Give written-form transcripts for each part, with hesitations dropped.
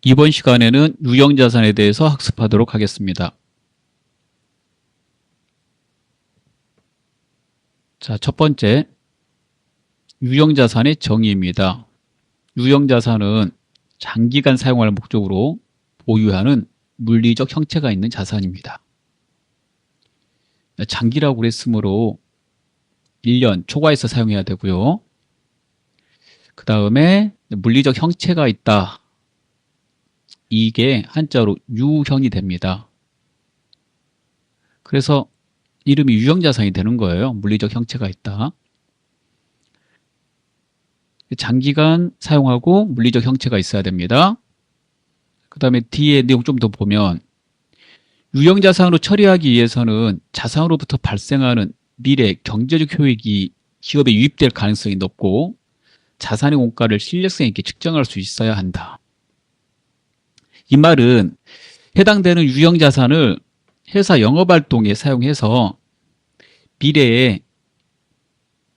이번 시간에는 유형자산에 대해서 학습하도록 하겠습니다. 자, 첫 번째, 유형자산의 정의입니다. 유형자산은 장기간 사용할 목적으로 보유하는 물리적 형체가 있는 자산입니다. 장기라고 그랬으므로 1년 초과해서 사용해야 되고요. 그 다음에 물리적 형체가 있다. 이게 한자로 유형이 됩니다. 그래서 이름이 유형자산이 되는 거예요. 물리적 형체가 있다. 장기간 사용하고 물리적 형체가 있어야 됩니다. 그 다음에 뒤에 내용 좀 더 보면 유형자산으로 처리하기 위해서는 자산으로부터 발생하는 미래 경제적 효익이 기업에 유입될 가능성이 높고 자산의 원가를 신뢰성 있게 측정할 수 있어야 한다. 이 말은 해당되는 유형자산을 회사 영업활동에 사용해서 미래에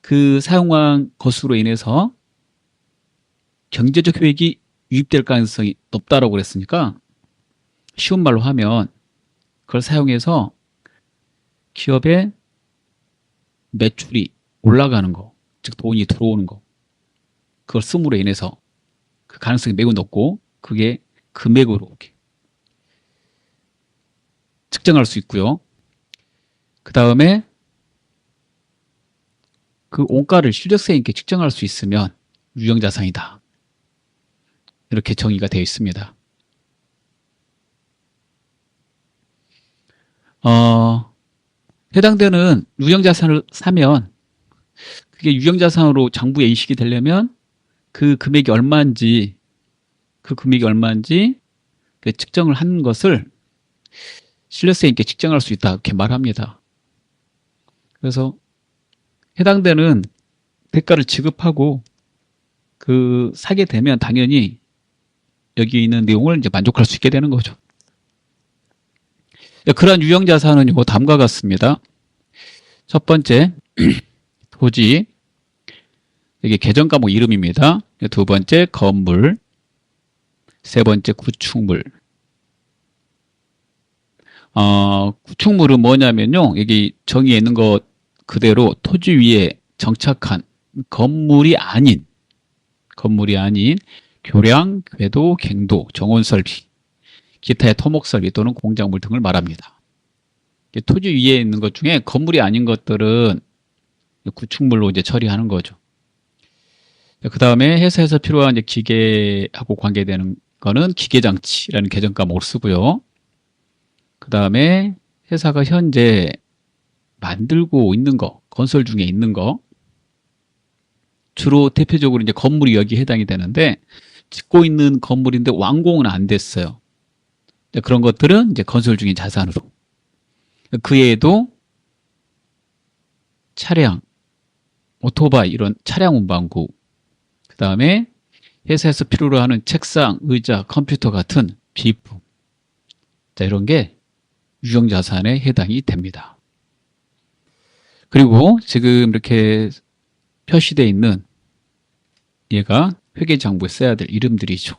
그 사용한 것으로 인해서 경제적 효익이 유입될 가능성이 높다라고 그랬으니까 쉬운 말로 하면 그걸 사용해서 기업의 매출이 올라가는 거, 즉 돈이 들어오는 거, 그걸 씀으로 인해서 그 가능성이 매우 높고 그게 금액으로 이렇게 측정할 수 있고요. 그 다음에 그 원가를 실적성 있게 측정할 수 있으면 유형자산이다. 이렇게 정의가 되어 있습니다. 해당되는 유형자산을 사면 그게 유형자산으로 장부에 인식이 되려면 그 금액이 얼마인지 측정을 한 것을 신뢰성 있게 측정할 수 있다 이렇게 말합니다. 그래서 해당되는 대가를 지급하고 그 사게 되면 당연히 여기 있는 내용을 이제 만족할 수 있게 되는 거죠. 그러한 유형자산은 다음과 같습니다. 첫 번째, 토지, 이게 계정과목 이름입니다. 두 번째, 건물, 세 번째, 구축물. 구축물은 뭐냐면요, 여기 정의에 있는 것 그대로 토지 위에 정착한 건물이 아닌 교량, 궤도, 갱도, 정원설비, 기타의 토목설비 또는 공작물 등을 말합니다. 토지 위에 있는 것 중에 건물이 아닌 것들은 구축물로 이제 처리하는 거죠. 그 다음에 회사에서 필요한 이제 기계하고 관계되는 거는 기계장치라는 계정 과목을 쓰고요. 그 다음에 회사가 현재 만들고 있는 거, 건설 중에 있는 거, 주로 대표적으로 이제 건물이 여기에 해당이 되는데 짓고 있는 건물인데 완공은 안 됐어요. 그런 것들은 이제 건설 중인 자산으로. 그 외에도 차량, 오토바이 이런 차량 운반구, 그 다음에 회사에서 필요로 하는 책상, 의자, 컴퓨터 같은 비품, 자, 이런 게 유형자산에 해당이 됩니다. 그리고 지금 이렇게 표시되어 있는 얘가 회계장부에 써야 될 이름들이죠.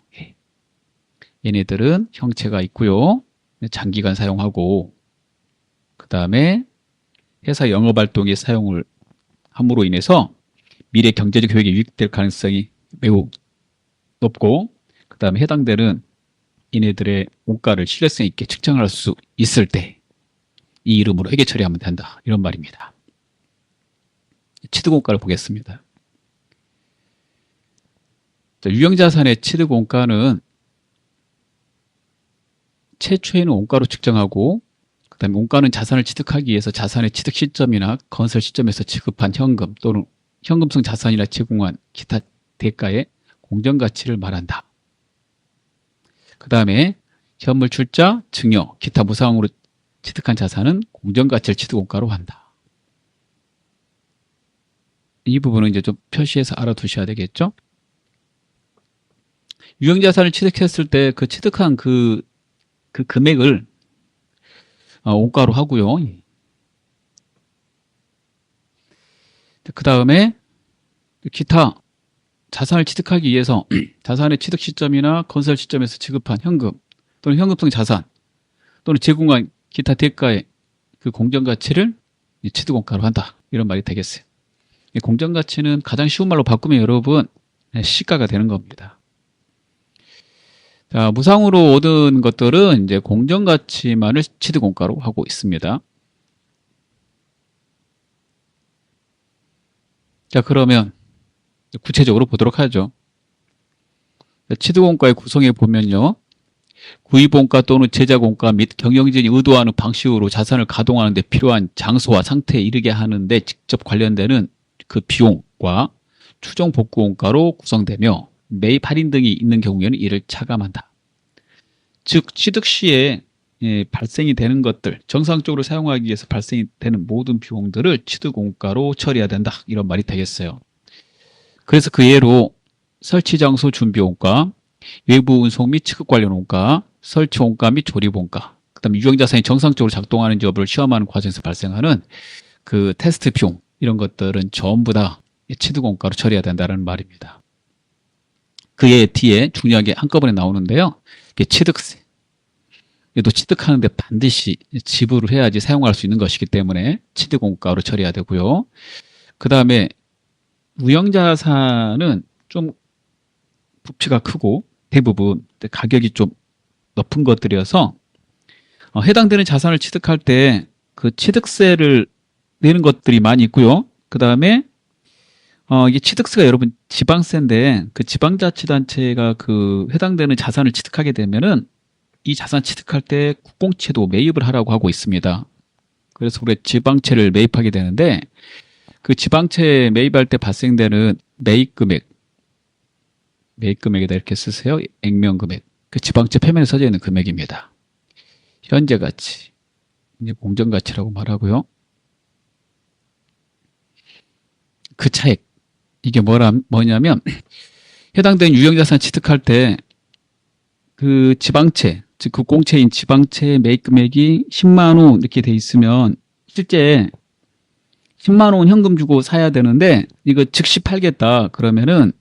얘네들은 형체가 있고요. 장기간 사용하고 그 다음에 회사 영업활동에 사용을 함으로 인해서 미래 경제적 효익이 유입될 가능성이 매우 높고 그 다음에 해당되는 얘네들의 원가를 신뢰성 있게 측정할 수 있을 때 이 이름으로 회계 처리하면 된다. 이런 말입니다. 취득원가를 보겠습니다. 유형자산의 취득원가는 최초에는 원가로 측정하고 그 다음에 원가는 자산을 취득하기 위해서 자산의 취득 시점이나 건설 시점에서 지급한 현금 또는 현금성 자산이나 제공한 기타 대가의 공정가치를 말한다. 그 다음에 현물 출자, 증여, 기타 무상으로 취득한 자산은 공정가치를 취득원가로 한다. 이 부분은 이제 좀 표시해서 알아두셔야 되겠죠? 유형자산을 취득했을 때 그 취득한 그 금액을 원가로 하고요. 그 다음에 기타 자산을 취득하기 위해서 자산의 취득 시점이나 건설 시점에서 지급한 현금 또는 현금성 자산 또는 제공한 기타 대가의 그 공정가치를 이 취득원가로 한다. 이런 말이 되겠어요. 이 공정가치는 가장 쉬운 말로 바꾸면 여러분 시가가 되는 겁니다. 자, 무상으로 얻은 것들은 이제 공정가치만을 취득원가로 하고 있습니다. 자, 그러면 구체적으로 보도록 하죠. 취득원가의 구성에 보면요. 구입원가 또는 제작원가 및 경영진이 의도하는 방식으로 자산을 가동하는 데 필요한 장소와 상태에 이르게 하는 데 직접 관련되는 그 비용과 추정 복구원가로 구성되며 매입 할인 등이 있는 경우에는 이를 차감한다. 즉 취득 시에 발생이 되는 것들, 정상적으로 사용하기 위해서 발생이 되는 모든 비용들을 취득원가로 처리해야 된다. 이런 말이 되겠어요. 그래서 그 예로 설치장소 준비원가, 외부 운송 및 취급 관련 원가, 설치원가 및 조립원가, 그 다음에 유형자산이 정상적으로 작동하는지 여부를 시험하는 과정에서 발생하는 그 테스트 비용, 이런 것들은 전부 다 취득원가로 처리해야 된다는 말입니다. 그의 뒤에 중요하게 한꺼번에 나오는데요. 이게 취득세. 또 취득하는데 반드시 지불을 해야지 사용할 수 있는 것이기 때문에 취득원가로 처리해야 되고요. 그 다음에 무형자산은 좀 부피가 크고 대부분 가격이 좀 높은 것들이어서 해당되는 자산을 취득할 때 그 취득세를 내는 것들이 많이 있고요. 그 다음에 이게 취득세가 여러분 지방세인데 그 지방자치단체가 그 해당되는 자산을 취득하게 되면은 이 자산 취득할 때 국공채도 매입을 하라고 하고 있습니다. 그래서 우리 지방채를 매입하게 되는데 그 지방채 매입할 때 발생되는 매입금액, 매입금액에다 이렇게 쓰세요. 액면금액. 그 지방채 표면에 써져 있는 금액입니다. 현재가치, 이제 공정가치라고 말하고요. 그 차액, 이게 뭐냐면 해당되는 유형자산 취득할 때 그 지방채, 즉 국공채인 지방채 매입금액이 10만 원 이렇게 돼 있으면 실제 10만 원 현금 주고 사야 되는데 이거 즉시 팔겠다 그러면은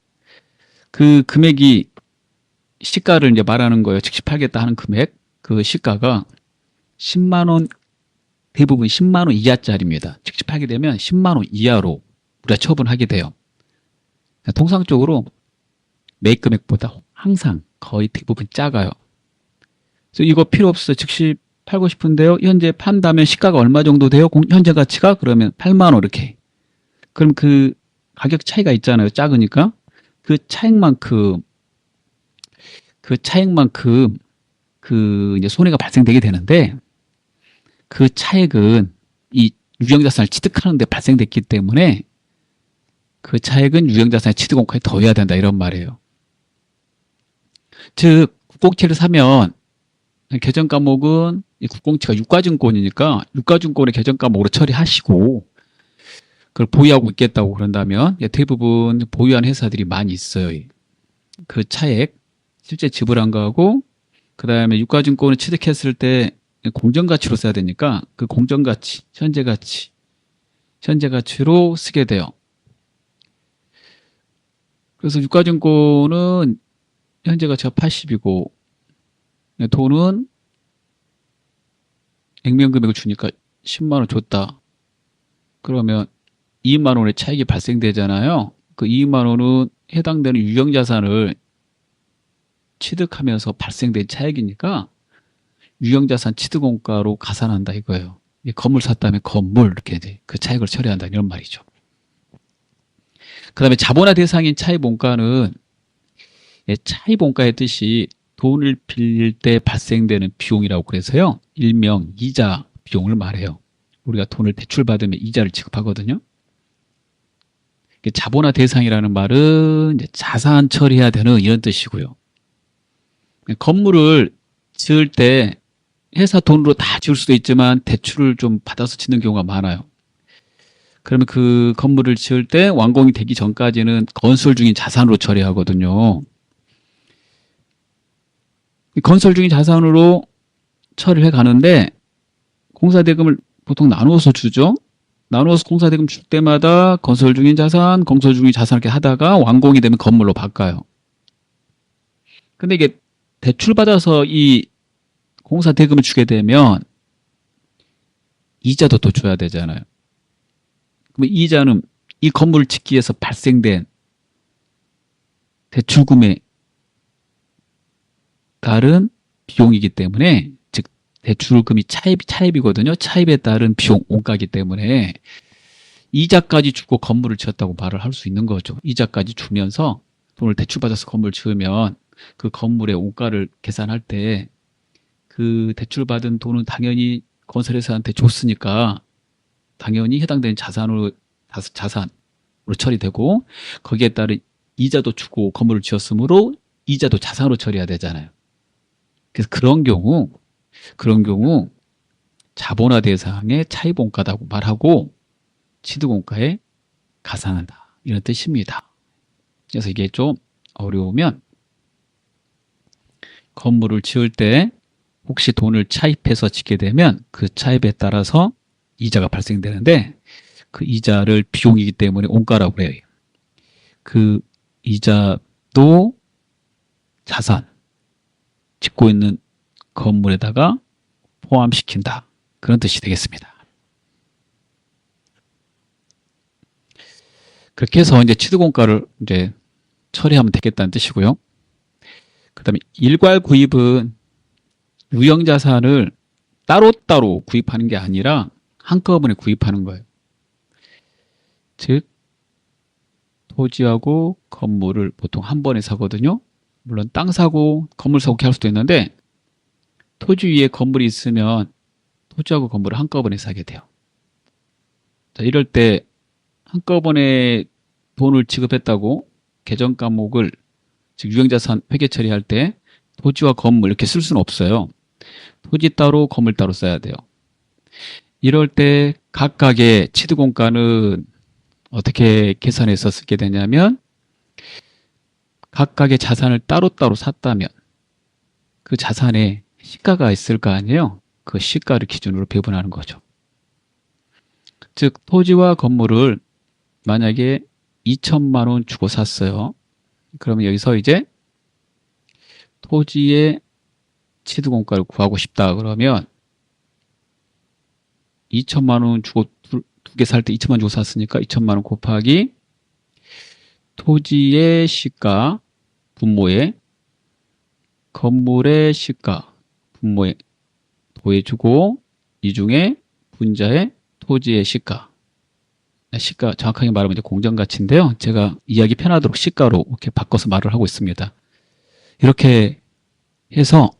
그 금액이 시가를 이제 말하는 거예요. 즉시 팔겠다 하는 금액, 그 시가가 10만 원, 대부분 10만 원 이하짜리입니다. 즉시 팔게 되면 10만 원 이하로 우리가 처분하게 돼요. 통상적으로 매입 금액보다 항상 거의 대부분 작아요. 그래서 이거 필요 없어요. 즉시 팔고 싶은데요. 현재 판다면 시가가 얼마 정도 돼요? 현재 가치가? 그러면 8만 원 이렇게. 그럼 그 가격 차이가 있잖아요. 작으니까. 그 차액만큼 그 이제 손해가 발생되게 되는데 그 차액은 이 유형자산을 취득하는 데 발생됐기 때문에 그 차액은 유형자산의 취득원가에 더해야 된다 이런 말이에요. 즉 국공채를 사면 계정 과목은 이 국공채가 유가증권이니까 유가증권의 계정 과목으로 처리하시고 그걸 보유하고 있겠다고 그런다면 대부분 보유한 회사들이 많이 있어요. 그 차액 실제 지불한 거하고 그 다음에 유가증권을 취득했을 때 공정가치로 써야 되니까 그 공정가치, 현재가치로 쓰게 돼요. 그래서 유가증권은 현재가치가 80이고 돈은 액면금액을 주니까 10만 원 줬다. 그러면 2만 원의 차익이 발생되잖아요. 그 2만 원은 해당되는 유형자산을 취득하면서 발생된 차익이니까 유형자산 취득원가로 가산한다 이거예요. 건물 샀다면 건물 이렇게 이제 그 차익을 처리한다 이런 말이죠. 그 다음에 자본화 대상인 차입원가는 차입원가의 뜻이 돈을 빌릴 때 발생되는 비용이라고 그래서요. 일명 이자 비용을 말해요. 우리가 돈을 대출받으면 이자를 지급하거든요. 자본화 대상이라는 말은 이제 자산 처리해야 되는 이런 뜻이고요. 건물을 지을 때 회사 돈으로 다 지을 수도 있지만 대출을 좀 받아서 짓는 경우가 많아요. 그러면 그 건물을 지을 때 완공이 되기 전까지는 건설 중인 자산으로 처리하거든요. 건설 중인 자산으로 처리해 가는데 공사대금을 보통 나누어서 주죠. 나눠서 공사대금 줄 때마다 건설 중인 자산, 건설 중인 자산 이렇게 하다가 완공이 되면 건물로 바꿔요. 근데 이게 대출받아서 이 공사대금을 주게 되면 이자도 또 줘야 되잖아요. 그럼 이자는 이 건물을 짓기 위해서 발생된 대출금에 따른 비용이기 때문에, 즉 대출금이 차입이거든요. 차입에 따른 비용, 원가이기 때문에 이자까지 주고 건물을 지었다고 말을 할 수 있는 거죠. 이자까지 주면서 돈을 대출받아서 건물을 지으면 그 건물의 원가를 계산할 때 그 대출받은 돈은 당연히 건설회사한테 줬으니까 당연히 해당되는 자산으로 처리되고, 거기에 따른 이자도 주고 건물을 지었으므로 이자도 자산으로 처리해야 되잖아요. 그래서 그런 경우 자본화 대상의 차입원가라고 말하고 취득원가에 가산한다, 이런 뜻입니다. 그래서 이게 좀 어려우면 건물을 지을 때 혹시 돈을 차입해서 짓게 되면 그 차입에 따라서 이자가 발생되는데, 그 이자를 비용이기 때문에 원가라고 해요. 그 이자도 자산, 짓고 있는 건물에다가 포함시킨다, 그런 뜻이 되겠습니다. 그렇게 해서 이제 취득원가를 이제 처리하면 되겠다는 뜻이고요. 그 다음에 일괄 구입은 유형자산을 따로따로 구입하는 게 아니라 한꺼번에 구입하는 거예요. 즉 토지하고 건물을 보통 한 번에 사거든요. 물론 땅 사고 건물 사고 이렇게 할 수도 있는데, 토지 위에 건물이 있으면 토지하고 건물을 한꺼번에 사게 돼요. 자, 이럴 때 한꺼번에 돈을 지급했다고 계정 과목을, 즉 유형자산 회계 처리할 때 토지와 건물 이렇게 쓸 수는 없어요. 토지 따로 건물 따로 써야 돼요. 이럴 때 각각의 취득원가는 어떻게 계산해서 쓰게 되냐면, 각각의 자산을 따로따로 샀다면 그 자산에 시가가 있을 거 아니에요. 그 시가를 기준으로 배분하는 거죠. 즉 토지와 건물을 만약에 2천만 원 주고 샀어요. 그러면 여기서 이제 토지의 취득원가를 구하고 싶다 그러면 2천만 원 주고 두 개 살 때 2천만 원 주고 샀으니까 2천만 원 곱하기 토지의 시가 분모에 건물의 시가 분모에 더해주고, 이 중에 분자의 토지의 시가 정확하게 말하면 이제 공정가치인데요. 제가 이야기 편하도록 시가로 이렇게 바꿔서 말을 하고 있습니다. 이렇게 해서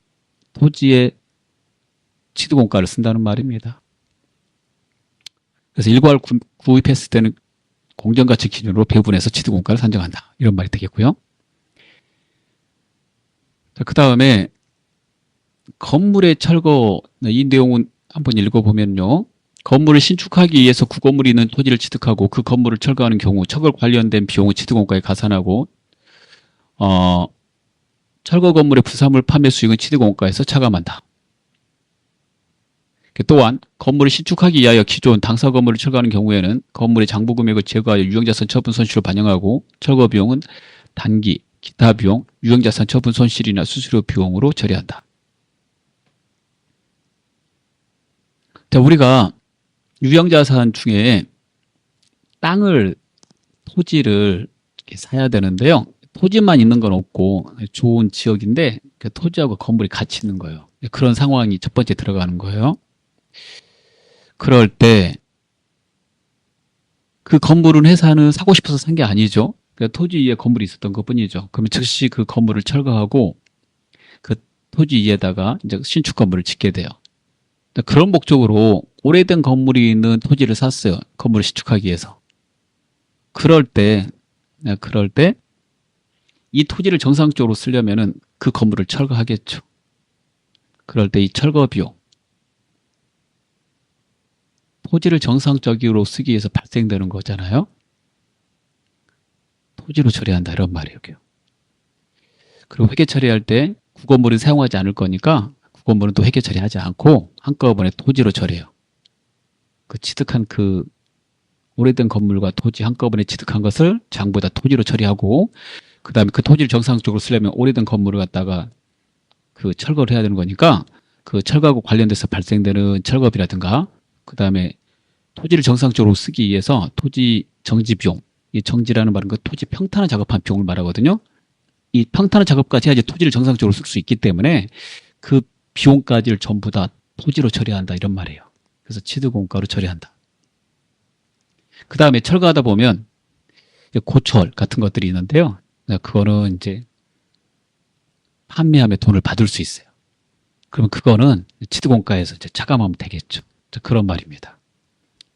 토지의 취득원가를 쓴다는 말입니다. 그래서 일괄 구입했을 때는 공정가치 기준으로 배분해서 취득원가를 산정한다, 이런 말이 되겠고요. 그 다음에 건물의 철거, 이 내용은 한번 읽어보면요. 건물을 신축하기 위해서 구건물이 있는 토지를 취득하고 그 건물을 철거하는 경우 철거 관련된 비용을 취득원가에 가산하고, 철거 건물의 부산물 판매 수익은 취득원가에서 차감한다. 또한 건물을 신축하기 위하여 기존 당사 건물을 철거하는 경우에는 건물의 장부 금액을 제거하여 유형자산 처분 손실을 반영하고, 철거 비용은 단기, 기타 비용, 유형자산 처분 손실이나 수수료 비용으로 처리한다. 자, 우리가 유형자산 중에 토지를 이렇게 사야 되는데요. 토지만 있는 건 없고 좋은 지역인데 그 토지하고 건물이 같이 있는 거예요. 그런 상황이 첫 번째 들어가는 거예요. 그럴 때 그 건물은 회사는 사고 싶어서 산 게 아니죠. 그러니까 토지 위에 건물이 있었던 것 뿐이죠. 그러면 즉시 그 건물을 철거하고 그 토지 위에다가 이제 신축 건물을 짓게 돼요. 그런 목적으로 오래된 건물이 있는 토지를 샀어요. 건물을 신축하기 위해서. 그럴 때 이 토지를 정상적으로 쓰려면은 그 건물을 철거하겠죠. 그럴 때 이 철거 비용, 토지를 정상적으로 쓰기 위해서 발생되는 거잖아요. 토지로 처리한다, 이런 말이에요. 그리고 회계 처리할 때 구건물은 사용하지 않을 거니까 구건물은 또 회계 처리하지 않고 한꺼번에 토지로 처리해요. 그 취득한 그 오래된 건물과 토지 한꺼번에 취득한 것을 전부 다 토지로 처리하고, 그 다음에 그 토지를 정상적으로 쓰려면 오래된 건물을 갖다가 그 철거를 해야 되는 거니까 그 철거하고 관련돼서 발생되는 철거비라든가, 그 다음에 토지를 정상적으로 쓰기 위해서 토지 정지 비용, 이 정지라는 말은 그 토지 평탄화 작업한 비용을 말하거든요. 이 평탄화 작업까지 해야지 토지를 정상적으로 쓸 수 있기 때문에 그 비용까지를 전부 다 토지로 처리한다, 이런 말이에요. 그래서 취득원가로 처리한다. 그 다음에 철거하다 보면 고철 같은 것들이 있는데요. 그거는 이제 판매하면 돈을 받을 수 있어요. 그러면 그거는 취득원가에서 이제 차감하면 되겠죠. 그런 말입니다.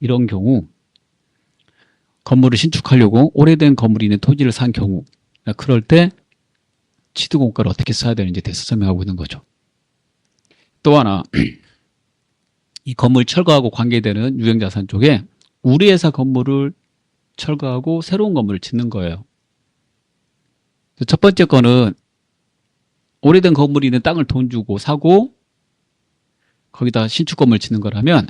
이런 경우 건물을 신축하려고 오래된 건물이 있는 토지를 산 경우, 그럴 때 취득원가를 어떻게 써야 되는지에 대해서 설명하고 있는 거죠. 또 하나, 이 건물 철거하고 관계되는 유형자산 쪽에 우리 회사 건물을 철거하고 새로운 건물을 짓는 거예요. 첫 번째 거는 오래된 건물이 있는 땅을 돈 주고 사고 거기다 신축 건물 짓는 거라면,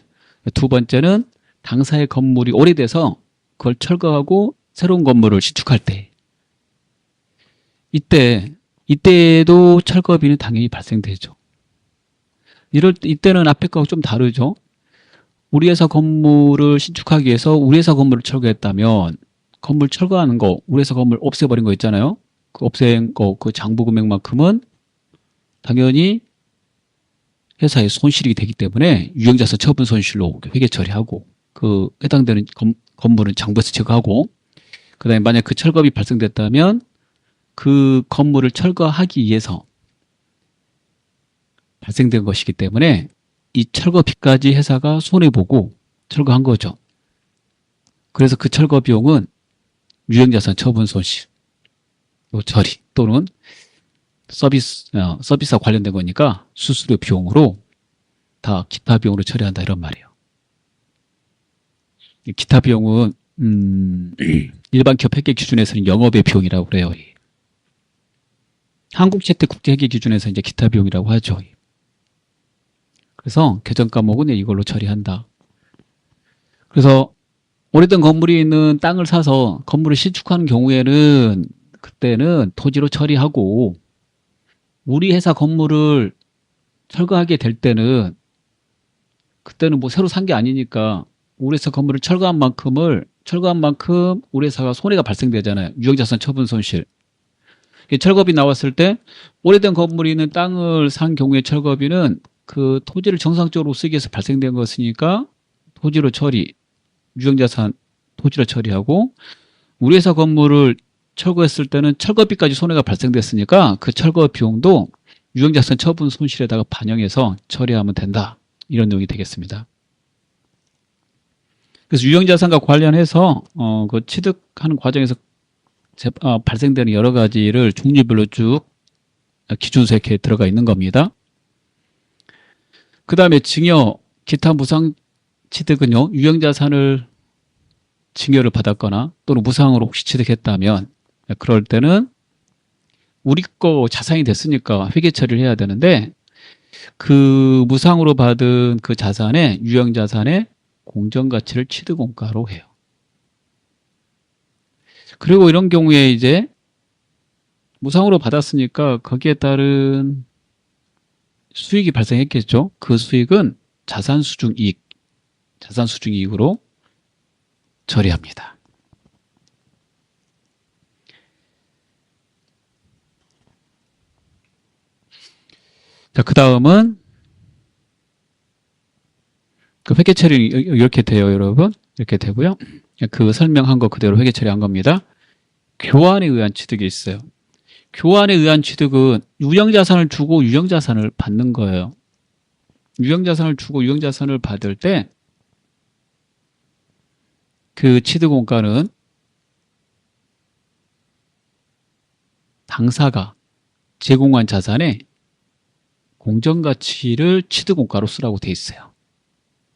두 번째는 당사의 건물이 오래돼서 그걸 철거하고 새로운 건물을 신축할 때, 이때도 철거비는 당연히 발생되죠. 이때는 앞에 거하고 좀 다르죠. 우리 회사 건물을 신축하기 위해서 우리 회사 건물을 철거했다면 건물 철거하는 거, 우리 회사 건물 없애버린 거 있잖아요. 그 없앤 거, 그 장부 금액만큼은 당연히 회사의 손실이 되기 때문에 유형자산 처분 손실로 회계 처리하고, 그 해당되는 건물은 장부에서 제거하고, 그 다음에 만약 그 철거비 발생됐다면 그 건물을 철거하기 위해서 발생된 것이기 때문에 이 철거비까지 회사가 손해보고 철거한 거죠. 그래서 그 철거 비용은 유형자산 처분 손실 처리 또는 서비스와 관련된 거니까 수수료 비용으로 다 기타 비용으로 처리한다, 이런 말이에요. 기타 비용은 일반 기업 회계 기준에서는 영업의 비용이라고 그래요. 한국재테국제 회계 기준에서 이제 기타 비용이라고 하죠. 그래서 개정 과목은 이걸로 처리한다. 그래서 오래된 건물이 있는 땅을 사서 건물을 신축하는 경우에는 그때는 토지로 처리하고, 우리 회사 건물을 철거하게 될 때는 그때는 뭐 새로 산 게 아니니까 우리 회사 건물을 철거한 만큼 우리 회사가 손해가 발생되잖아요. 유형자산 처분 손실. 철거비 나왔을 때 오래된 건물이 있는 땅을 산 경우에 철거비는 그 토지를 정상적으로 쓰기 위해서 발생된 것이니까 토지로 처리, 유형자산 토지로 처리하고, 우리 회사 건물을 철거했을 때는 철거비까지 손해가 발생됐으니까 그 철거 비용도 유형자산 처분 손실에다가 반영해서 처리하면 된다, 이런 내용이 되겠습니다. 그래서 유형자산과 관련해서 그 취득하는 과정에서 발생되는 여러 가지를 종류별로 쭉 기준서 이렇게 들어가 있는 겁니다. 그 다음에 증여, 기타 무상 취득은요, 유형자산을 증여를 받았거나 또는 무상으로 혹시 취득했다면, 그럴 때는 우리 거 자산이 됐으니까 회계 처리를 해야 되는데, 그 무상으로 받은 그 자산의 유형자산의 공정가치를 취득원가로 해요. 그리고 이런 경우에 이제 무상으로 받았으니까 거기에 따른 수익이 발생했겠죠. 그 수익은 자산수중이익으로 처리합니다. 자, 그 다음은 그 회계 처리 이렇게 돼요, 여러분. 이렇게 되고요. 그 설명한 거 그대로 회계 처리한 겁니다. 교환에 의한 취득이 있어요. 교환에 의한 취득은 유형자산을 주고 유형자산을 받는 거예요. 유형자산을 주고 유형자산을 받을 때 그 취득원가는 당사가 제공한 자산의 공정가치를 취득원가로 쓰라고 돼 있어요.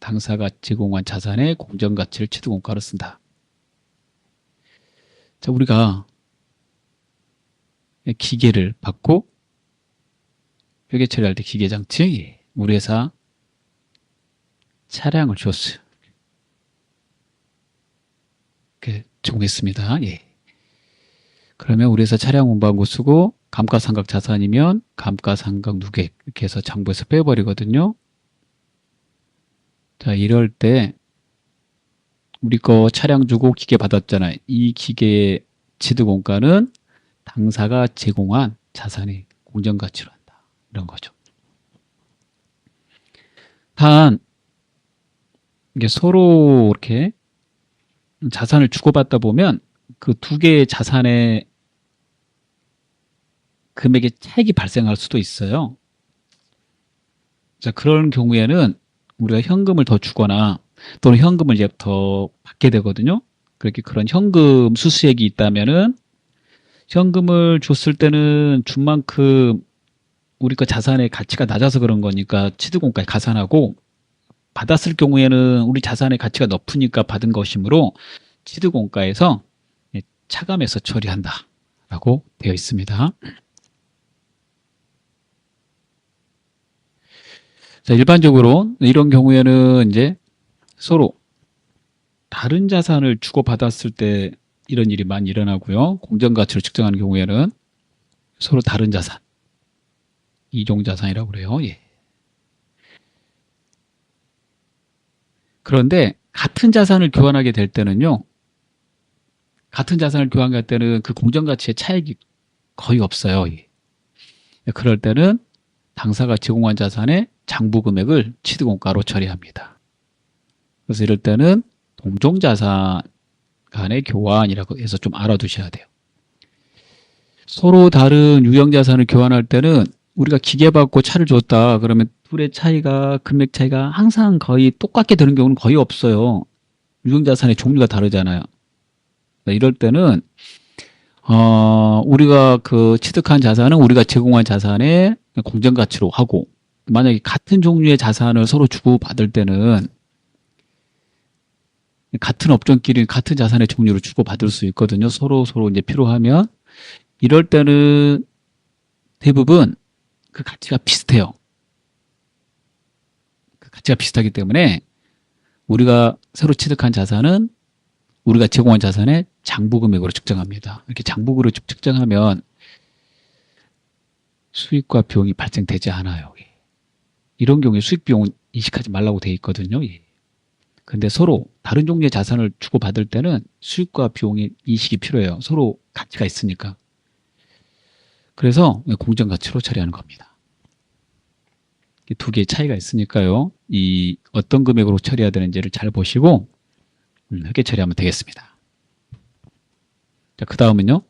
당사가 제공한 자산의 공정가치를 취득원가로 쓴다. 자, 우리가 기계를 받고 회계 처리할 때 기계장치, 우리 회사 차량을 줬어요. 제공했습니다. 예. 그러면 우리 회사 차량 운반고 쓰고 감가상각 자산이면 감가상각 누계 이렇게 해서 장부에서 빼버리거든요. 자, 이럴 때 우리 거 차량 주고 기계 받았잖아요. 이 기계의 취득원가는 당사가 제공한 자산의 공정가치로 한다. 이런 거죠. 단 이게 서로 이렇게 자산을 주고받다 보면 그 두 개의 자산의 금액의 차익이 발생할 수도 있어요. 자, 그런 경우에는 우리가 현금을 더 주거나 또는 현금을 이제 더 받게 되거든요. 그렇게 그런 현금 수수액이 있다면은 현금을 줬을 때는 준 만큼 우리 거 자산의 가치가 낮아서 그런 거니까 취득원가에 가산하고, 받았을 경우에는 우리 자산의 가치가 높으니까 받은 것이므로 취득원가에서 차감해서 처리한다라고 되어 있습니다. 자, 일반적으로 이런 경우에는 이제 서로 다른 자산을 주고받았을 때 이런 일이 많이 일어나고요. 공정가치를 측정하는 경우에는 서로 다른 자산, 이종자산이라고 그래요. 예. 그런데 같은 자산을 교환하게 될 때는요. 같은 자산을 교환할 때는 그 공정가치의 차익이 거의 없어요. 예. 그럴 때는 당사가 제공한 자산의 장부 금액을 취득원가로 처리합니다. 그래서 이럴 때는 동종자산 간의 교환이라고 해서 좀 알아두셔야 돼요. 서로 다른 유형자산을 교환할 때는 우리가 기계 받고 차를 줬다 그러면 둘의 차이가, 금액 차이가 항상 거의 똑같게 되는 경우는 거의 없어요. 유형자산의 종류가 다르잖아요. 이럴 때는 우리가 그 취득한 자산은 우리가 제공한 자산의 공정가치로 하고, 만약에 같은 종류의 자산을 서로 주고받을 때는 같은 업종끼리 같은 자산의 종류를 주고받을 수 있거든요. 서로 이제 필요하면. 이럴 때는 대부분 그 가치가 비슷해요. 그 가치가 비슷하기 때문에 우리가 새로 취득한 자산은 우리가 제공한 자산의 장부금액으로 측정합니다. 이렇게 장부금으로 측정하면 수익과 비용이 발생되지 않아요. 이런 경우에 수익 비용은 인식하지 말라고 되어 있거든요. 근데 서로 다른 종류의 자산을 주고받을 때는 수익과 비용의 인식이 필요해요. 서로 가치가 있으니까. 그래서 공정가치로 처리하는 겁니다. 두 개의 차이가 있으니까요. 이 어떤 금액으로 처리해야 되는지를 잘 보시고 회계 처리하면 되겠습니다. 자, 그 다음은요.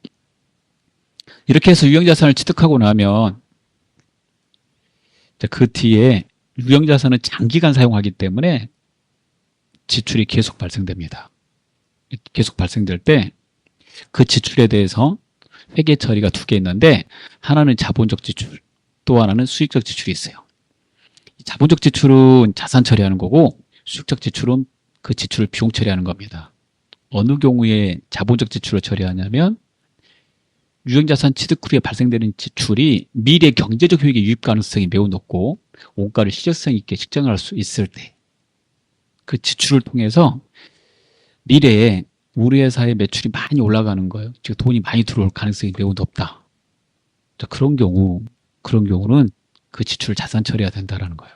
이렇게 해서 유형자산을 취득하고 나면 그 뒤에 유형자산은 장기간 사용하기 때문에 지출이 계속 발생됩니다. 계속 발생될 때 그 지출에 대해서 회계 처리가 두 개 있는데, 하나는 자본적 지출, 또 하나는 수익적 지출이 있어요. 자본적 지출은 자산 처리하는 거고, 수익적 지출은 그 지출을 비용 처리하는 겁니다. 어느 경우에 자본적 지출을 처리하냐면 유형자산 취득 후에 발생되는 지출이 미래 경제적 효익의 유입 가능성이 매우 높고 원가를 실효성 있게 측정할 수 있을 때 그 지출을 통해서 미래에 우리 회사의 매출이 많이 올라가는 거예요. 즉 돈이 많이 들어올 가능성이 매우 높다. 자, 그런 경우는 그 지출을 자산 처리해야 된다는 거예요.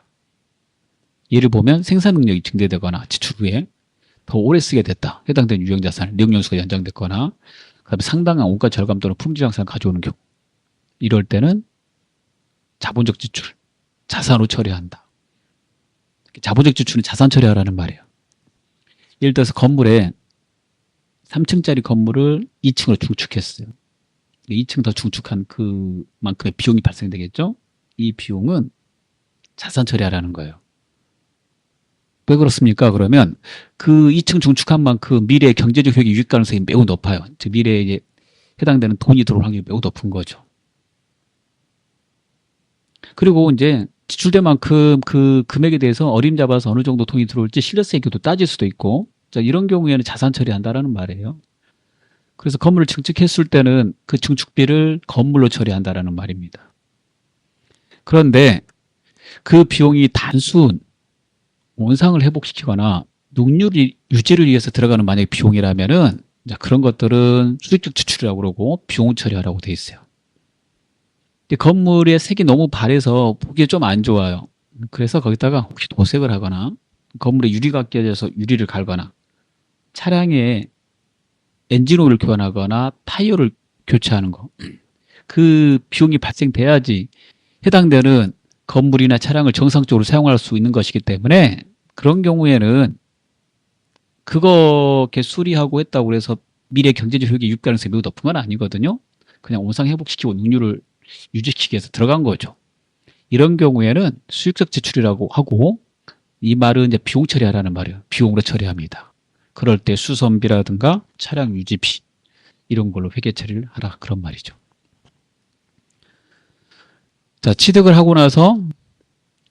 예를 보면 생산 능력이 증대되거나 지출 후에 더 오래 쓰게 됐다. 해당되는 유형자산, 내용연수가 연장됐거나, 그다음에 상당한 원가 절감 또는 품질 향상을 가져오는 경우, 이럴 때는 자본적 지출, 자산으로 처리한다. 자본적 지출은 자산 처리하라는 말이에요. 예를 들어서 건물에 3층짜리 건물을 2층으로 중축했어요. 2층 더 중축한 그만큼의 비용이 발생되겠죠? 이 비용은 자산 처리하라는 거예요. 왜 그렇습니까? 그러면 그 2층 중축한 만큼 미래의 경제적 효익이 유입 가능성이 매우 높아요. 즉 미래에 해당되는 돈이 들어올 확률이 매우 높은 거죠. 그리고 이제 지출된 만큼 그 금액에 대해서 어림잡아서 어느 정도 돈이 들어올지 실효세액도 따질 수도 있고, 자, 이런 경우에는 자산 처리한다라는 말이에요. 그래서 건물을 증축했을 때는 그 증축비를 건물로 처리한다라는 말입니다. 그런데 그 비용이 단순 원상을 회복시키거나 능률 유지를 위해서 들어가는 만약에 비용이라면은 자, 그런 것들은 수익적 지출이라고 그러고 비용 처리하라고 돼 있어요. 근데 건물의 색이 너무 바래서 보기에 좀 안 좋아요. 그래서 거기다가 혹시 도색을 하거나 건물에 유리가 끼어져서 유리를 갈거나 차량에 엔진오일을 교환하거나 타이어를 교체하는 거, 그 비용이 발생돼야지 해당되는 건물이나 차량을 정상적으로 사용할 수 있는 것이기 때문에 그런 경우에는 그거 이렇게 수리하고 했다고 해서 미래 경제적 효익이 유입 가능성이 매우 높은 건 아니거든요. 그냥 원상 회복시키고 능률을 유지시키기 위해서 들어간 거죠. 이런 경우에는 수익적 지출이라고 하고, 이 말은 이제 비용 처리하라는 말이에요. 비용으로 처리합니다. 그럴 때 수선비라든가 차량 유지비 이런 걸로 회계 처리를 하라, 그런 말이죠. 자, 취득을 하고 나서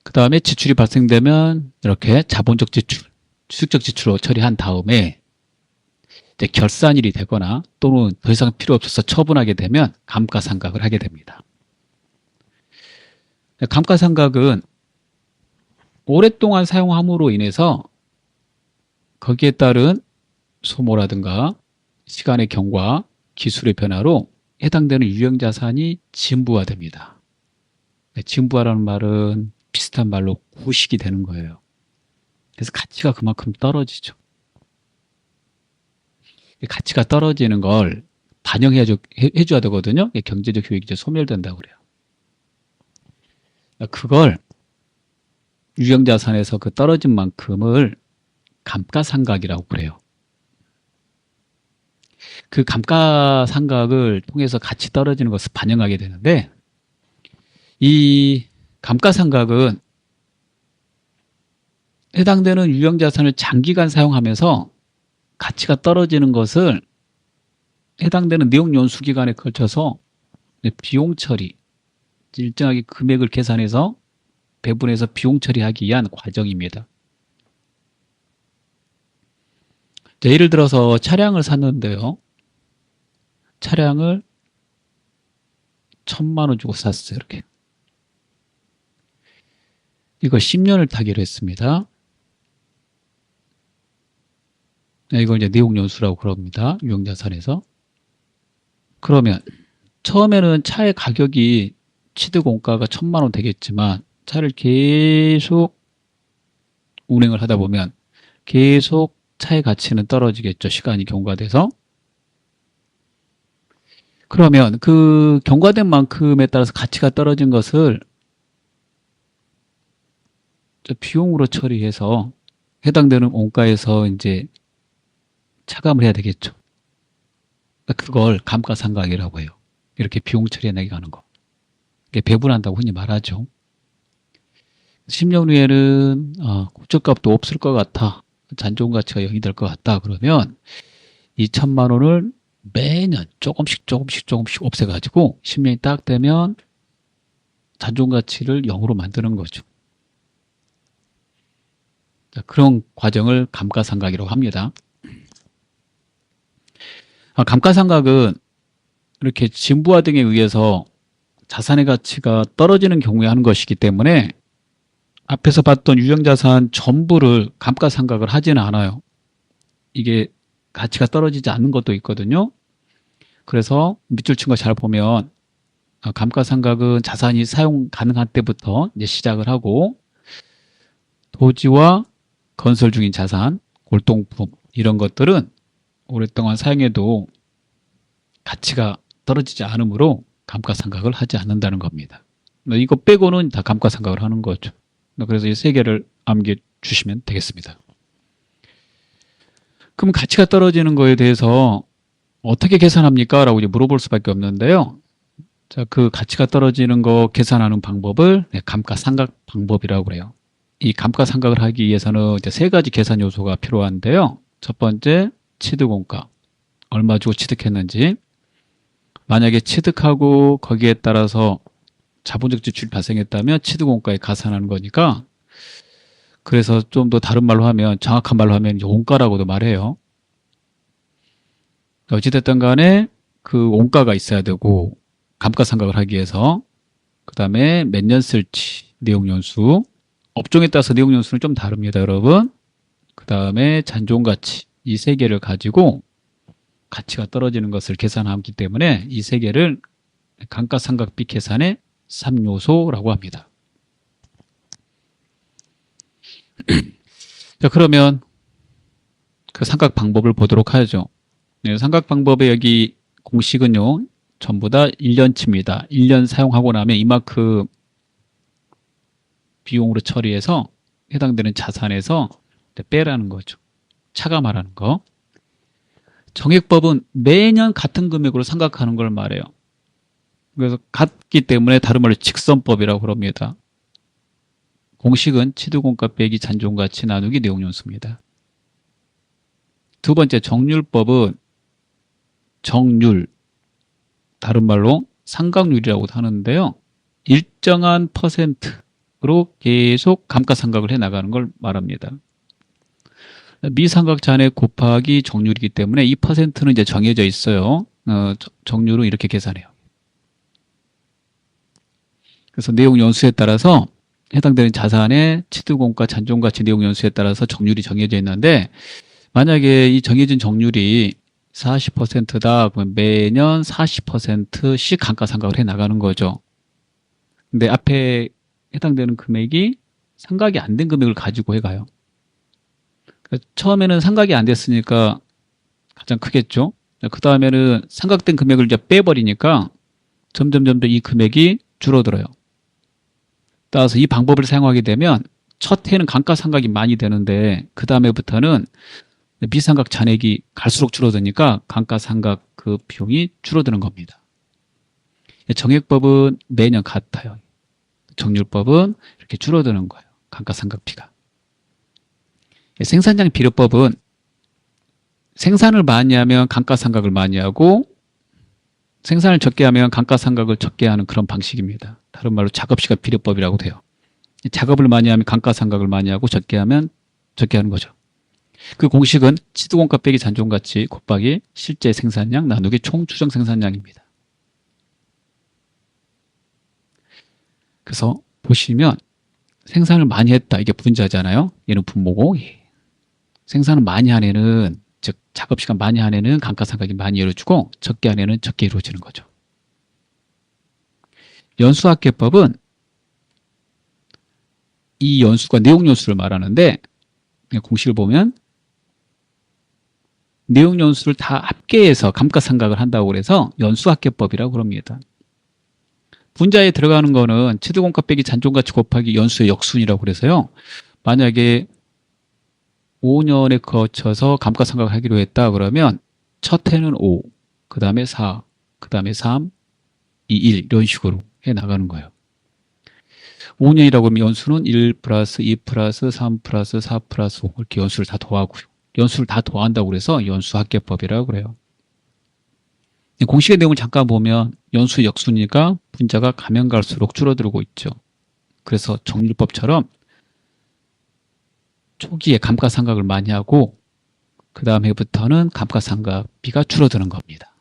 그 다음에 지출이 발생되면 이렇게 자본적 지출, 수익적 지출로 처리한 다음에 이제 결산일이 되거나 또는 더 이상 필요 없어서 처분하게 되면 감가상각을 하게 됩니다. 감가상각은 오랫동안 사용함으로 인해서 거기에 따른 소모라든가 시간의 경과, 기술의 변화로 해당되는 유형자산이 진부화됩니다. 진부화라는 말은 비슷한 말로 구식이 되는 거예요. 그래서 가치가 그만큼 떨어지죠. 가치가 떨어지는 걸 반영해줘야 되거든요. 경제적 효익이 이제 소멸된다고 그래요. 그걸 유형자산에서 그 떨어진 만큼을 감가상각이라고 그래요. 그 감가상각을 통해서 가치 떨어지는 것을 반영하게 되는데, 이 감가상각은 해당되는 유형자산을 장기간 사용하면서 가치가 떨어지는 것을 해당되는 내용연수 기간에 걸쳐서 비용 처리, 일정하게 금액을 계산해서 배분해서 비용 처리하기 위한 과정입니다. 자, 예를 들어서 차량을 샀는데요. 차량을 1,000만 원 주고 샀어요. 이렇게. 이거 10년을 타기로 했습니다. 이걸 이제 내용연수라고 그럽니다. 유형자산에서. 그러면 처음에는 차의 가격이 취득원가가 1,000만 원 되겠지만 차를 계속 운행을 하다 보면 계속 차의 가치는 떨어지겠죠. 시간이 경과돼서. 그러면 그 경과된 만큼에 따라서 가치가 떨어진 것을 비용으로 처리해서 해당되는 원가에서 이제 차감을 해야 되겠죠. 그걸 감가상각이라고 해요. 이렇게 비용 처리해 나가는 거. 배분한다고 흔히 말하죠. 10년 후에는 고철값도 없을 것 같아. 잔존 가치가 0이 될 것 같다. 그러면 이 1,000만 원을 매년 조금씩 없애가지고 10년이 딱 되면 잔존 가치를 0으로 만드는 거죠. 자, 그런 과정을 감가상각이라고 합니다. 감가상각은 이렇게 진부화 등에 의해서 자산의 가치가 떨어지는 경우에 하는 것이기 때문에 앞에서 봤던 유형자산 전부를 감가상각을 하지는 않아요. 이게 가치가 떨어지지 않는 것도 있거든요. 그래서 밑줄 친 거 잘 보면 감가상각은 자산이 사용 가능한 때부터 이제 시작을 하고, 토지와 건설 중인 자산, 골동품 이런 것들은 오랫동안 사용해도 가치가 떨어지지 않으므로 감가상각을 하지 않는다는 겁니다. 이거 빼고는 다 감가상각을 하는 거죠. 그래서 이 세 개를 암기해 주시면 되겠습니다. 그럼 가치가 떨어지는 거에 대해서 어떻게 계산합니까? 라고 이제 물어볼 수밖에 없는데요. 자, 그 가치가 떨어지는 거 계산하는 방법을 감가상각 방법이라고 그래요. 이 감가상각을 하기 위해서는 이제 세 가지 계산 요소가 필요한데요. 첫 번째, 취득원가. 얼마 주고 취득했는지. 만약에 취득하고 거기에 따라서 자본적 지출이 발생했다면 취득원가에 가산하는 거니까, 그래서 좀 더 다른 말로 하면, 정확한 말로 하면 이제 원가라고도 말해요. 어찌됐든 간에 그 원가가 있어야 되고, 감가상각을 하기 위해서, 그 다음에 몇 년 쓸지, 내용연수, 업종에 따라서 내용연수는 좀 다릅니다, 여러분. 그 다음에 잔존가치, 이 세 개를 가지고 가치가 떨어지는 것을 계산하기 때문에 이 세 개를 감가상각비 계산의 3요소라고 합니다. 자, 그러면 그 삼각 방법을 보도록 하죠. 네, 삼각 방법의 여기 공식은요, 전부 다 1년치입니다. 1년 사용하고 나면 이만큼 비용으로 처리해서 해당되는 자산에서 빼라는 거죠. 차감하라는 거. 정액법은 매년 같은 금액으로 삼각하는 걸 말해요. 그래서 같기 때문에 다른 말로 직선법이라고 그럽니다. 공식은 취득원가 빼기 잔존가치 나누기 내용연수입니다. 두 번째 정률법은 정률, 다른 말로 상각률이라고 하는데요. 일정한 퍼센트로 계속 감가상각을 해나가는 걸 말합니다. 미상각 잔액 곱하기 정률이기 때문에 이 퍼센트는 이제 정해져 있어요. 정률은 이렇게 계산해요. 그래서 내용 연수에 따라서 해당되는 자산의 취득원가 잔존가치 내용 연수에 따라서 정률이 정해져 있는데, 만약에 이 정해진 정률이 40%다 그러면 매년 40%씩 감가상각을 해 나가는 거죠. 근데 앞에 해당되는 금액이 상각이 안 된 금액을 가지고 해가요. 처음에는 상각이 안 됐으니까 가장 크겠죠. 그 다음에는 상각된 금액을 이제 빼버리니까 점점 이 금액이 줄어들어요. 따라서 이 방법을 사용하게 되면 첫 해는 감가상각이 많이 되는데 그 다음에부터는 미상각 잔액이 갈수록 줄어드니까 감가상각 그 비용이 줄어드는 겁니다. 정액법은 매년 같아요. 정률법은 이렇게 줄어드는 거예요. 감가상각비가. 생산량 비료법은 생산을 많이 하면 감가상각을 많이 하고 생산을 적게 하면 감가상각을 적게 하는 그런 방식입니다. 다른 말로 작업시간 비료법이라고 돼요. 작업을 많이 하면 감가상각을 많이 하고 적게 하면 적게 하는 거죠. 그 공식은 취득원가 빼기 잔존가치 곱하기 실제 생산량 나누기 총 추정 생산량입니다. 그래서 보시면 생산을 많이 했다, 이게 분자잖아요. 얘는 분모고, 생산을 많이 한 애는, 즉 작업시간 많이 한 애는 감가상각이 많이 이루어지고 적게 한 애는 적게 이루어지는 거죠. 연수합계법은 이 연수가 내용연수를 말하는데, 공식을 보면 내용연수를 다 합계해서 감가상각을 한다고 그래서 연수합계법이라고 그럽니다. 분자에 들어가는 거는 취득원가 빼기 잔존가치 곱하기 연수의 역순이라고 그래서요. 만약에 5년에 거쳐서 감가상각을 하기로 했다 그러면 첫 해는 5, 그 다음에 4, 그 다음에 3, 2, 1 이런 식으로 해 나가는 거예요. 5년이라고 하면 연수는 1 플러스 2 플러스 3 플러스 4 플러스 5 이렇게 연수를 다 더하고요. 연수를 다 더한다고 그래서 연수합계법이라고 그래요. 공식의 내용을 잠깐 보면 연수 역수니까 분자가 가면 갈수록 줄어들고 있죠. 그래서 정률법처럼 초기에 감가상각을 많이 하고 그 다음 해부터는 감가상각비가 줄어드는 겁니다.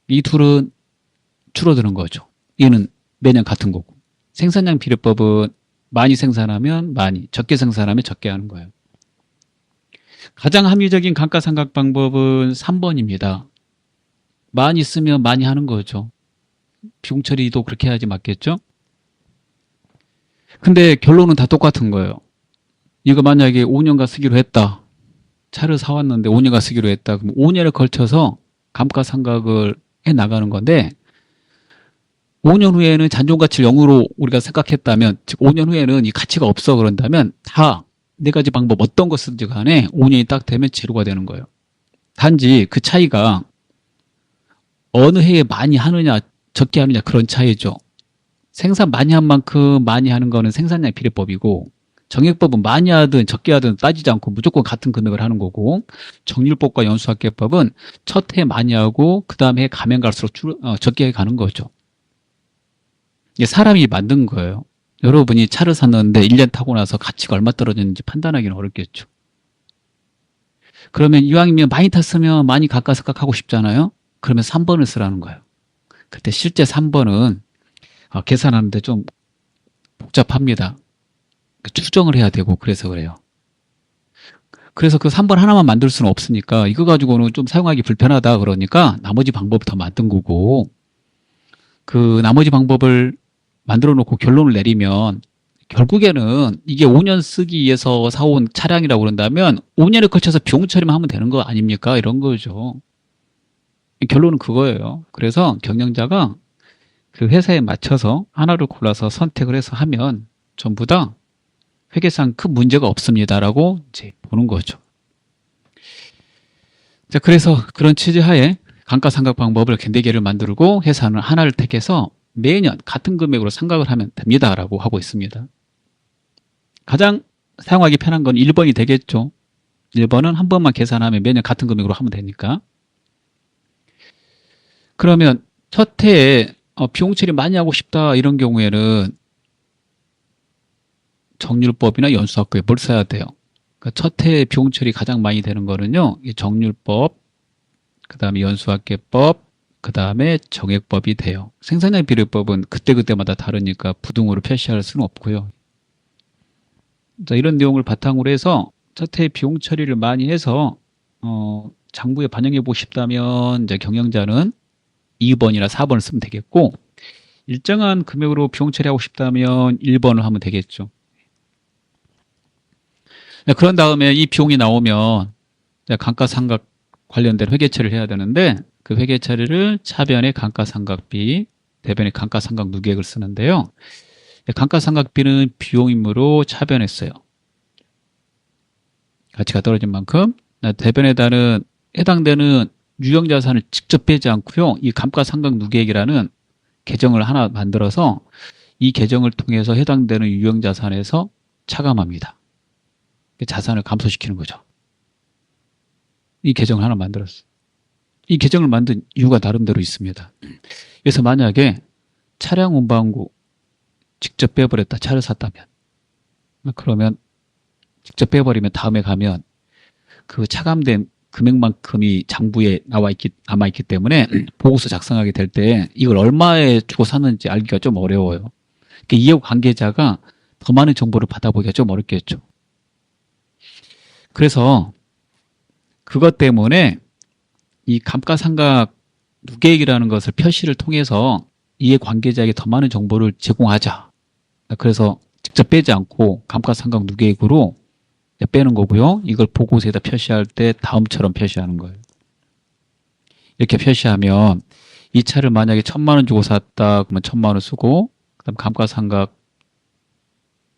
이 둘은 줄어드는 거죠. 얘는 매년 같은 거고, 생산량 비료법은 많이 생산하면 많이, 적게 생산하면 적게 하는 거예요. 가장 합리적인 감가상각 방법은 3번입니다. 많이 쓰면 많이 하는 거죠. 비용 처리도 그렇게 해야지 맞겠죠? 근데 결론은 다 똑같은 거예요. 이거 만약에 5년간 쓰기로 했다. 차를 사왔는데 5년간 쓰기로 했다. 그럼 5년에 걸쳐서 감가상각을 해 나가는 건데 5년 후에는 잔존가치를 0으로 우리가 생각했다면, 즉 5년 후에는 이 가치가 없어 그런다면 다 네 가지 방법 어떤 거 쓰든지 간에 5년이 딱 되면 제로가 되는 거예요. 단지 그 차이가 어느 해에 많이 하느냐 적게 하느냐 그런 차이죠. 생산 많이 한 만큼 많이 하는 거는 생산량 비례법이고, 정액법은 많이 하든 적게 하든 따지지 않고 무조건 같은 금액을 하는 거고, 정률법과 연수합계법은 첫 해 많이 하고 그 다음 해 가면 갈수록 적게 가는 거죠. 이게 사람이 만든 거예요. 여러분이 차를 샀는데 1년 타고 나서 가치가 얼마 떨어졌는지 판단하기는 어렵겠죠. 그러면 이왕이면 많이 탔으면 많이 감가상각하고 싶잖아요. 그러면 3번을 쓰라는 거예요. 그때 실제 3번은 계산하는데 좀 복잡합니다. 추정을 해야 되고 그래서 그래요. 그래서 그 3번 하나만 만들 수는 없으니까 이거 가지고는 좀 사용하기 불편하다 그러니까 나머지 방법을 더 만든 거고, 그 나머지 방법을 만들어 놓고 결론을 내리면 결국에는 이게 5년 쓰기 위해서 사온 차량이라고 그런다면 5년에 걸쳐서 비용 처리만 하면 되는 거 아닙니까? 이런 거죠. 결론은 그거예요. 그래서 경영자가 그 회사에 맞춰서 하나를 골라서 선택을 해서 하면 전부 다 회계상 큰 문제가 없습니다라고 이제 보는 거죠. 자, 그래서 그런 취지하에 감가상각 방법을 4개를 만들고 회사는 하나를 택해서 매년 같은 금액으로 상각을 하면 됩니다라고 하고 있습니다. 가장 사용하기 편한 건 1번이 되겠죠. 1번은 한 번만 계산하면 매년 같은 금액으로 하면 되니까. 그러면 첫 해에 비용 처리 많이 하고 싶다 이런 경우에는 정률법이나 연수학교에 뭘 써야 돼요? 그러니까 첫 해에 비용 처리 가장 많이 되는 거는요, 정률법, 그 다음에 연수학계법, 그 다음에 정액법이 돼요. 생산량 비례법은 그때그때마다 다르니까 부등호로 표시할 수는 없고요. 자, 이런 내용을 바탕으로 해서 첫 해 비용 처리를 많이 해서 장부에 반영해 보고 싶다면 이제 경영자는 2번이나 4번을 쓰면 되겠고, 일정한 금액으로 비용 처리하고 싶다면 1번을 하면 되겠죠. 그런 다음에 이 비용이 나오면 감가상각 관련된 회계 처리를 해야 되는데, 그 회계 처리를 차변의 감가상각비, 대변의 감가상각 누계액을 쓰는데요. 감가상각비는 비용이므로 차변했어요. 가치가 떨어진 만큼. 대변에다는 해당되는 유형자산을 직접 빼지 않고요, 이 감가상각 누계액이라는 계정을 하나 만들어서 이 계정을 통해서 해당되는 유형자산에서 차감합니다. 자산을 감소시키는 거죠. 이 계정을 하나 만들었어요. 이 계정을 만든 이유가 나름대로 있습니다. 그래서 만약에 차량 운반구 직접 빼버렸다, 차를 샀다면, 그러면 직접 빼버리면 다음에 가면 그 차감된 금액만큼이 장부에 남아있기 때문에 보고서 작성하게 될 때 이걸 얼마에 주고 샀는지 알기가 좀 어려워요. 그러니까 이해관계자가 더 많은 정보를 받아보기가 좀 어렵겠죠. 그래서 그것 때문에 이 감가상각 누계액이라는 것을 표시를 통해서 이해관계자에게 더 많은 정보를 제공하자. 그래서 직접 빼지 않고 감가상각 누계액으로 빼는 거고요. 이걸 보고서에다 표시할 때 다음처럼 표시하는 거예요. 이렇게 표시하면 이 차를 만약에 1,000만 원 주고 샀다 그러면 1,000만 원 쓰고, 그다음 감가상각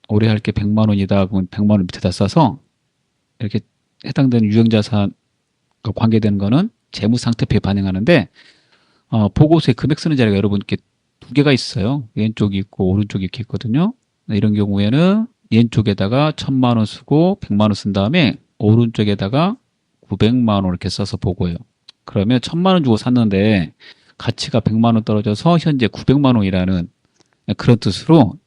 올해 할 게 100만 원이다 그러면 100만 원 밑에다 써서 이렇게 해당되는 유형자산 관계되는 거는 재무상태표에 반영하는데, 보고서에 금액 쓰는 자리가 여러분께 2개가 있어요. 왼쪽이 있고 오른쪽이 이렇게 있거든요. 이런 경우에는 왼쪽에다가 1,000만 원 쓰고 100만 원 쓴 다음에 오른쪽에다가 900만 원 이렇게 써서 보고요. 그러면 1,000만 원 주고 샀는데 가치가 100만 원 떨어져서 현재 900만 원이라는 그런 뜻으로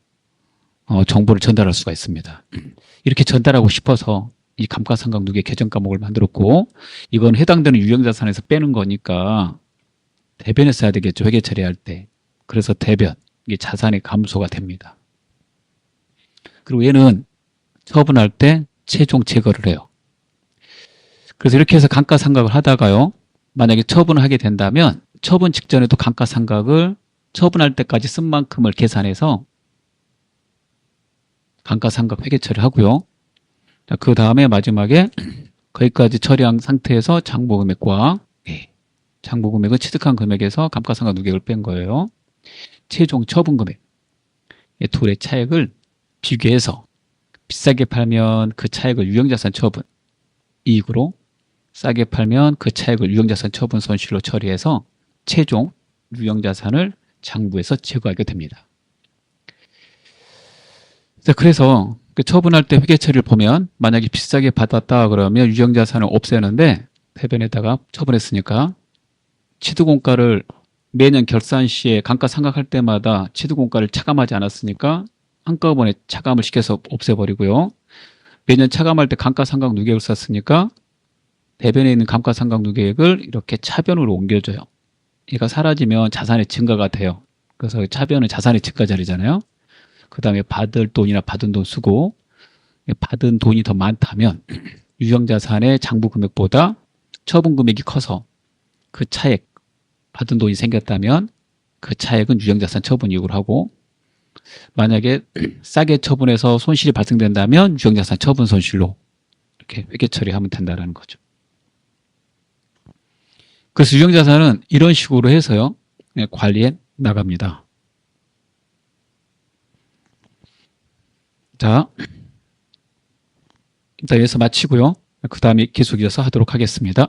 정보를 전달할 수가 있습니다. 이렇게 전달하고 싶어서 이 감가상각 누계 계정 과목을 만들었고, 이건 해당되는 유형자산에서 빼는 거니까 대변에 써야 되겠죠, 회계 처리할 때. 그래서 대변, 이게 자산의 감소가 됩니다. 그리고 얘는 처분할 때 최종 제거를 해요. 그래서 이렇게 해서 감가상각을 하다가요, 만약에 처분을 하게 된다면 처분 직전에도 감가상각을 처분할 때까지 쓴 만큼을 계산해서 감가상각 회계 처리하고요. 그 다음에 마지막에 거기까지 처리한 상태에서 장부금액과 장부금액은 취득한 금액에서 감가상각 누계액을 뺀 거예요. 최종 처분금액, 이 둘의 차액을 비교해서 비싸게 팔면 그 차액을 유형자산 처분 이익으로, 싸게 팔면 그 차액을 유형자산 처분 손실로 처리해서 최종 유형자산을 장부에서 제거하게 됩니다. 그래서 그 처분할 때 회계 처리를 보면 만약에 비싸게 받았다 그러면 유형자산을 없애는데, 대변에다가 처분했으니까 취득원가를 매년 결산 시에 감가상각할 때마다 취득원가를 차감하지 않았으니까 한꺼번에 차감을 시켜서 없애버리고요. 매년 차감할 때 감가상각 누계액을 썼으니까 대변에 있는 감가상각 누계액을 이렇게 차변으로 옮겨줘요. 얘가 사라지면 자산의 증가가 돼요. 그래서 차변은 자산의 증가 자리잖아요. 그 다음에 받을 돈이나 받은 돈 쓰고, 받은 돈이 더 많다면 유형자산의 장부 금액보다 처분 금액이 커서 그 차액, 받은 돈이 생겼다면 그 차액은 유형자산 처분 이익으로 하고, 만약에 싸게 처분해서 손실이 발생된다면 유형자산 처분 손실로 이렇게 회계 처리하면 된다는 거죠. 그래서 유형자산은 이런 식으로 해서요, 관리해 나갑니다. 자, 일단 여기서 마치고요. 그 다음에 계속 이어서 하도록 하겠습니다.